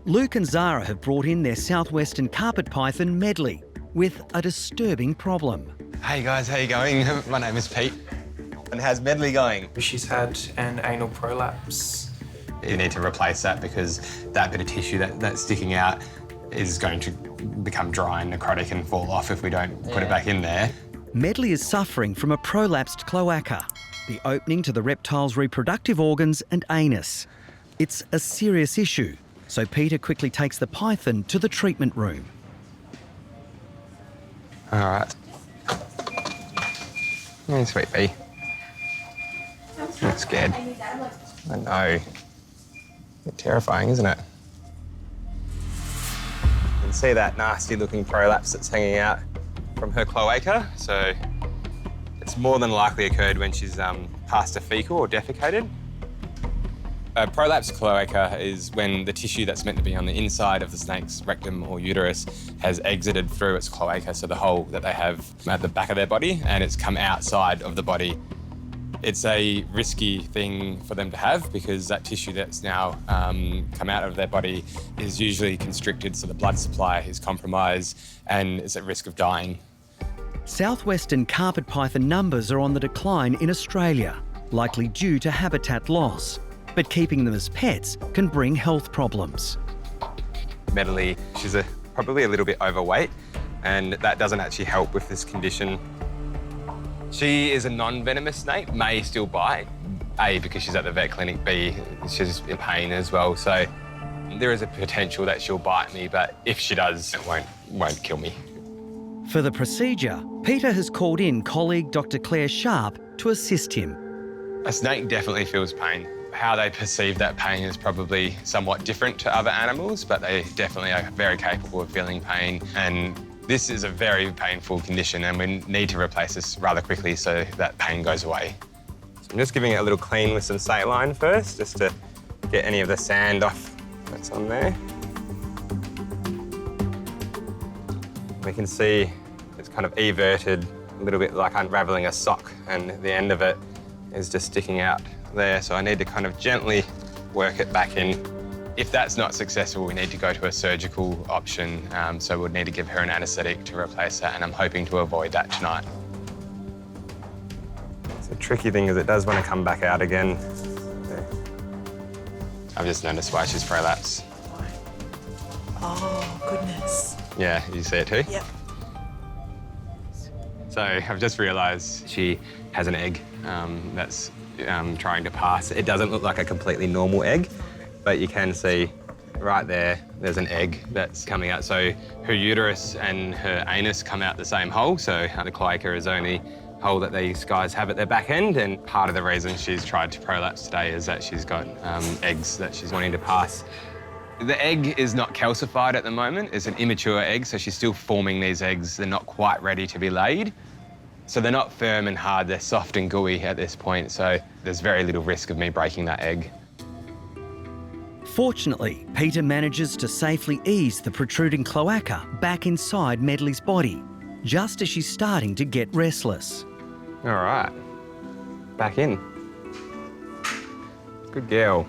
Luke and Zara have brought in their Southwestern Carpet python, Medley, with a disturbing problem. Hey guys, how you going? My name is Pete. And how's Medley going? She's had an anal prolapse. You need to replace that because that bit of tissue that's sticking out is going to become dry and necrotic and fall off if we don't put it back in there. Medley is suffering from a prolapsed cloaca, the opening to the reptile's reproductive organs and anus. It's a serious issue, so Peter quickly takes the python to the treatment room. All right. Hey, sweet bee. I'm scared. I know. It's terrifying, isn't it? You can see that nasty looking prolapse that's hanging out from her cloaca. So it's more than likely occurred when she's passed a fecal or defecated. A prolapse cloaca is when the tissue that's meant to be on the inside of the snake's rectum or uterus has exited through its cloaca, so the hole that they have at the back of their body, and it's come outside of the body. It's a risky thing for them to have because that tissue that's now come out of their body is usually constricted, so the blood supply is compromised and is at risk of dying. Southwestern carpet python numbers are on the decline in Australia, likely due to habitat loss. But keeping them as pets can bring health problems. Medley, she's probably a little bit overweight, and that doesn't actually help with this condition. She is a non-venomous snake, may still bite. A, because she's at the vet clinic, B, she's in pain as well. So there is a potential that she'll bite me, but if she does, it won't kill me. For the procedure, Peter has called in colleague Dr. Claire Sharp to assist him. A snake definitely feels pain. How they perceive that pain is probably somewhat different to other animals, but they definitely are very capable of feeling pain. And this is a very painful condition, and we need to replace this rather quickly so that pain goes away. So I'm just giving it a little clean with some saline first, just to get any of the sand off that's on there. We can see it's kind of everted, a little bit like unraveling a sock, and the end of it is just sticking out there. So I need to kind of gently work it back in. If that's not successful, we need to go to a surgical option. So we'll need to give her an anaesthetic to replace that, and I'm hoping to avoid that tonight. The tricky thing is it does want to come back out again. I've just noticed why she's prolapsed. Oh, goodness. Yeah, you see it too? Yep. So I've just realised she has an egg that's trying to pass. It doesn't look like a completely normal egg, but you can see right there, there's an egg that's coming out. So her uterus and her anus come out the same hole, so the cloaca is the only hole that these guys have at their back end, and part of the reason she's tried to prolapse today is that she's got eggs that she's wanting to pass. The egg is not calcified at the moment. It's an immature egg, so she's still forming these eggs. They're not quite ready to be laid. So they're not firm and hard, they're soft and gooey at this point, so there's very little risk of me breaking that egg. Fortunately, Peter manages to safely ease the protruding cloaca back inside Medley's body, just as she's starting to get restless. All right, back in. Good girl.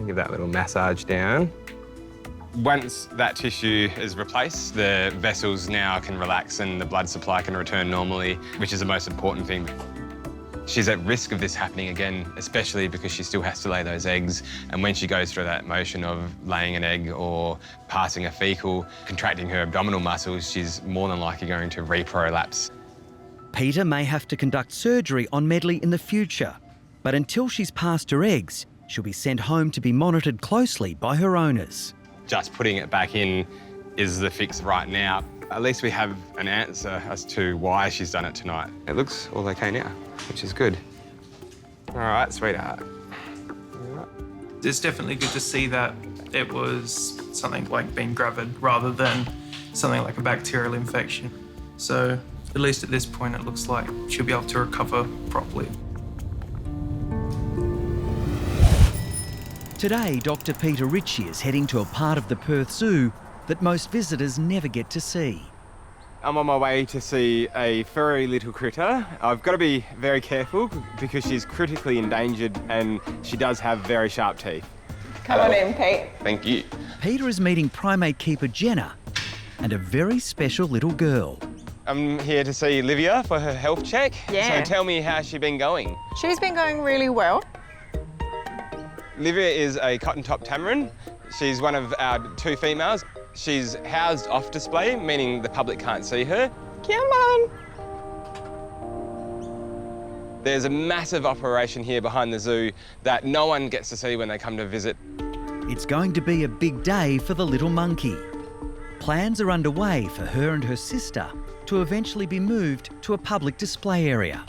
Give that little massage down. Once that tissue is replaced, the vessels now can relax and the blood supply can return normally, which is the most important thing. She's at risk of this happening again, especially because she still has to lay those eggs. And when she goes through that motion of laying an egg or passing a fecal, contracting her abdominal muscles, she's more than likely going to reprolapse. Peter may have to conduct surgery on Medley in the future, but until she's passed her eggs, she'll be sent home to be monitored closely by her owners. Just putting it back in is the fix right now. At least we have an answer as to why she's done it tonight. It looks all okay now, which is good. All right, sweetheart. It's definitely good to see that it was something like being gravid rather than something like a bacterial infection. So at least at this point, it looks like she'll be able to recover properly. Today, Dr. Peter Ricci is heading to a part of the Perth Zoo that most visitors never get to see. I'm on my way to see a furry little critter. I've got to be very careful because she's critically endangered and she does have very sharp teeth. Come on in, Pete. Thank you. Peter is meeting primate keeper Jenna and a very special little girl. I'm here to see Livia for her health check. Yeah. So tell me how's she been going? She's been going really well. Livia is a cotton-top tamarin. She's one of our 2 females. She's housed off display, meaning the public can't see her. Come on. There's a massive operation here behind the zoo that no one gets to see when they come to visit. It's going to be a big day for the little monkey. Plans are underway for her and her sister to eventually be moved to a public display area.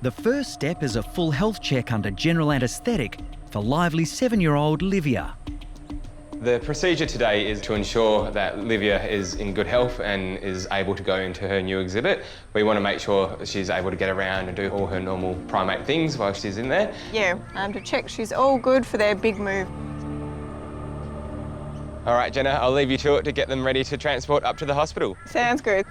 The first step is a full health check under general anaesthetic for lively 7-year-old Livia. The procedure today is to ensure that Livia is in good health and is able to go into her new exhibit. We want to make sure she's able to get around and do all her normal primate things while she's in there. Yeah, to check she's all good for their big move. All right, Jenna, I'll leave you to it to get them ready to transport up to the hospital. Sounds good.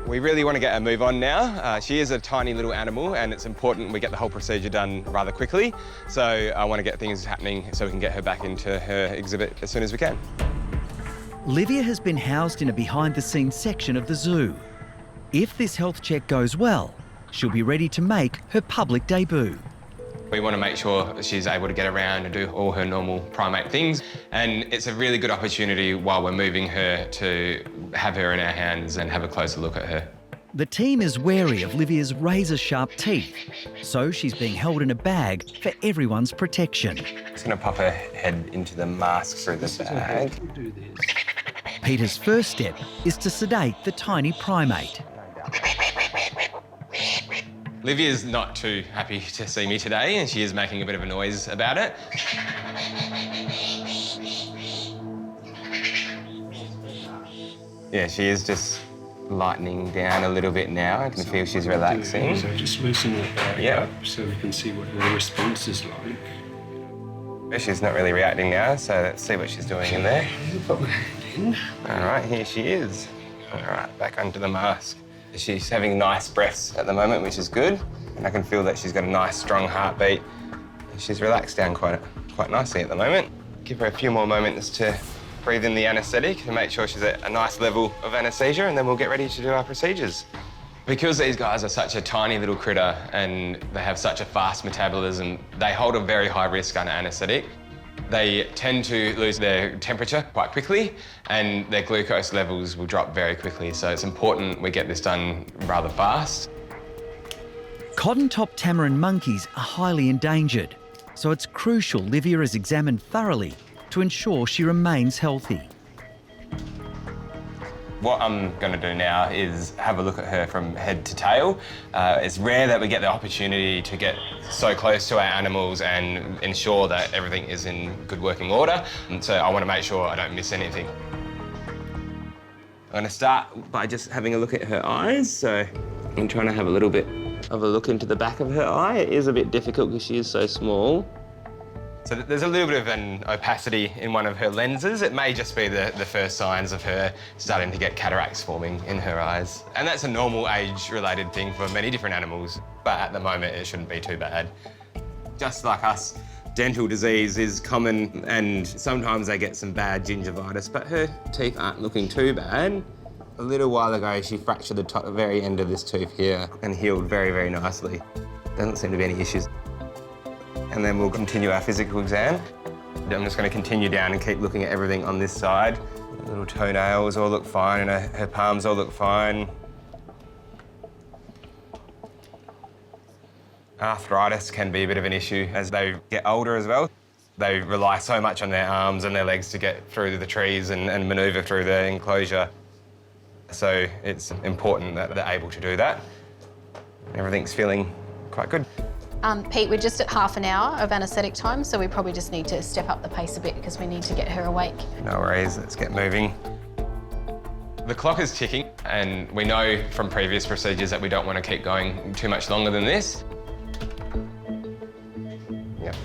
We really want to get her move on now. She is a tiny little animal and it's important we get the whole procedure done rather quickly. So I want to get things happening so we can get her back into her exhibit as soon as we can. Livia has been housed in a behind-the-scenes section of the zoo. If this health check goes well, she'll be ready to make her public debut. We want to make sure she's able to get around and do all her normal primate things. And it's a really good opportunity while we're moving her to have her in our hands and have a closer look at her. The team is wary of Livia's razor-sharp teeth, so she's being held in a bag for everyone's protection. Just going to pop her head into the mask through the bag. Peter's first step is to sedate the tiny primate. Livia's not too happy to see me today and she is making a bit of a noise about it. Yeah, she is just lightening down a little bit now. I can feel she's relaxing. So just loosen that bag up so we can see what her response is like. She's not really reacting now, so let's see what she's doing in there. Put my hand in. All right, here she is. All right, back under the mask. She's having nice breaths at the moment, which is good. And I can feel that she's got a nice, strong heartbeat. She's relaxed down quite nicely at the moment. Give her a few more moments to breathe in the anaesthetic to make sure she's at a nice level of anaesthesia, and then we'll get ready to do our procedures. Because these guys are such a tiny little critter and they have such a fast metabolism, they hold a very high risk under anaesthetic. They tend to lose their temperature quite quickly and their glucose levels will drop very quickly. So it's important we get this done rather fast. Cotton-top tamarin monkeys are highly endangered, so it's crucial Livia is examined thoroughly to ensure she remains healthy. What I'm going to do now is have a look at her from head to tail. It's rare that we get the opportunity to get so close to our animals and ensure that everything is in good working order. And so I want to make sure I don't miss anything. I'm going to start by just having a look at her eyes. So I'm trying to have a little bit of a look into the back of her eye. It is a bit difficult because she is so small. So there's a little bit of an opacity in one of her lenses. It may just be the first signs of her starting to get cataracts forming in her eyes. And that's a normal age-related thing for many different animals, but at the moment it shouldn't be too bad. Just like us, dental disease is common and sometimes they get some bad gingivitis, but her teeth aren't looking too bad. A little while ago, she fractured the very end of this tooth here and healed very, very nicely. Doesn't seem to be any issues. And then we'll continue our physical exam. I'm just going to continue down and keep looking at everything on this side. The little toenails all look fine and her palms all look fine. Arthritis can be a bit of an issue as they get older as well. They rely so much on their arms and their legs to get through the trees and manoeuvre through the enclosure. So it's important that they're able to do that. Everything's feeling quite good. Pete, we're just at half an hour of anaesthetic time, so we probably just need to step up the pace a bit because we need to get her awake. No worries, let's get moving. The clock is ticking, and we know from previous procedures that we don't want to keep going too much longer than this. Yep.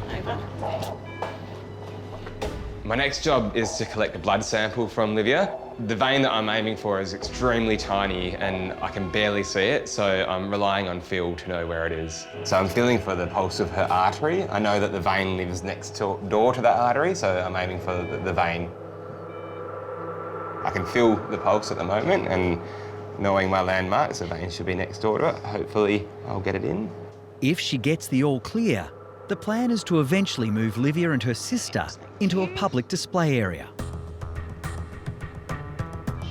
My next job is to collect a blood sample from Livia. The vein that I'm aiming for is extremely tiny and I can barely see it, so I'm relying on feel to know where it is. So I'm feeling for the pulse of her artery. I know that the vein lives next door to that artery, so I'm aiming for the vein. I can feel the pulse at the moment, and knowing my landmarks, the vein should be next door to it. Hopefully I'll get it in. If she gets the all clear, the plan is to eventually move Livia and her sister into a public display area.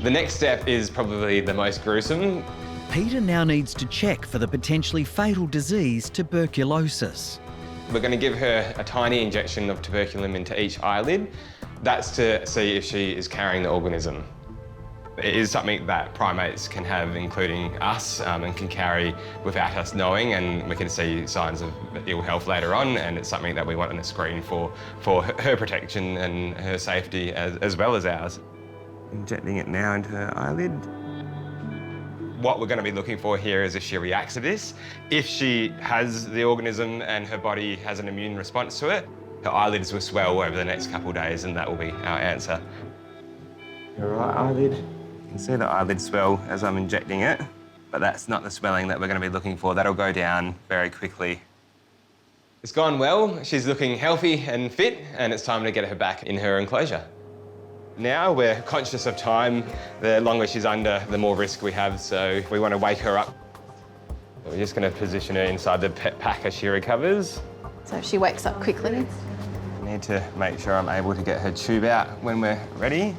The next step is probably the most gruesome. Peter now needs to check for the potentially fatal disease tuberculosis. We're going to give her a tiny injection of tuberculin into each eyelid. That's to see if she is carrying the organism. It is something that primates can have, including us, and can carry without us knowing, and we can see signs of ill health later on, and it's something that we want on a screen for her protection and her safety as well as ours. Injecting it now into her eyelid. What we're going to be looking for here is if she reacts to this. If she has the organism and her body has an immune response to it, her eyelids will swell over the next couple of days, and that will be our answer. Your right eyelid. You can see the eyelid swell as I'm injecting it, but that's not the swelling that we're going to be looking for. That'll go down very quickly. It's gone well. She's looking healthy and fit, and it's time to get her back in her enclosure. Now we're conscious of time. The longer she's under, the more risk we have, so we want to wake her up. We're just going to position her inside the pet pack as she recovers. So if she wakes up quickly. I need to make sure I'm able to get her tube out when we're ready.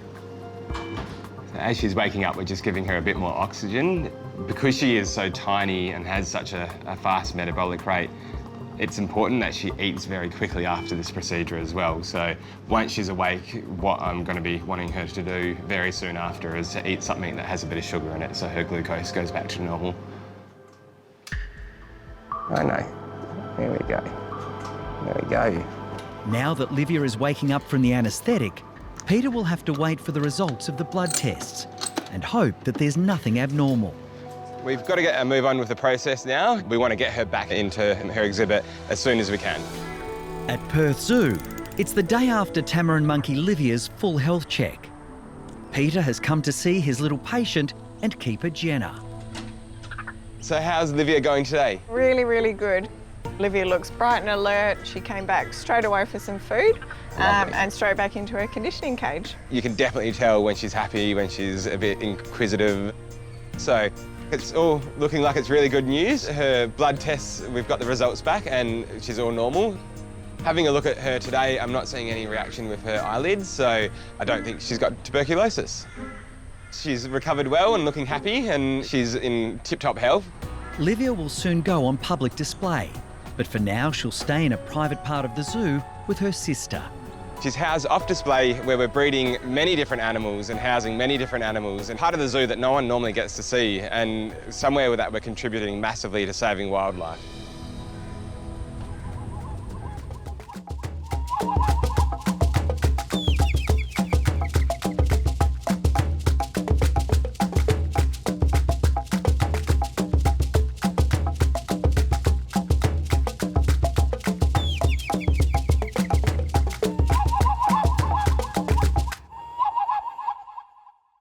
So as she's waking up, we're just giving her a bit more oxygen. Because she is so tiny and has such a fast metabolic rate, it's important that she eats very quickly after this procedure as well. So once she's awake, what I'm going to be wanting her to do very soon after is to eat something that has a bit of sugar in it so her glucose goes back to normal. Oh no, there we go. There we go. Now that Livia is waking up from the anaesthetic, Peter will have to wait for the results of the blood tests and hope that there's nothing abnormal. We've got to get a move on with the process now. We want to get her back into her exhibit as soon as we can. At Perth Zoo, it's the day after Tamarin monkey Livia's full health check. Peter has come to see his little patient and keeper Jenna. So how's Livia going today? Really, really good. Livia looks bright and alert. She came back straight away for some food and straight back into her conditioning cage. You can definitely tell when she's happy, when she's a bit inquisitive. So it's all looking like it's really good news. Her blood tests, we've got the results back and she's all normal. Having a look at her today, I'm not seeing any reaction with her eyelids, so I don't think she's got tuberculosis. She's recovered well and looking happy, and she's in tip-top health. Livia will soon go on public display, but for now she'll stay in a private part of the zoo with her sister. She's housed off display where we're breeding many different animals and housing many different animals, and part of the zoo that no one normally gets to see, and somewhere with that we're contributing massively to saving wildlife.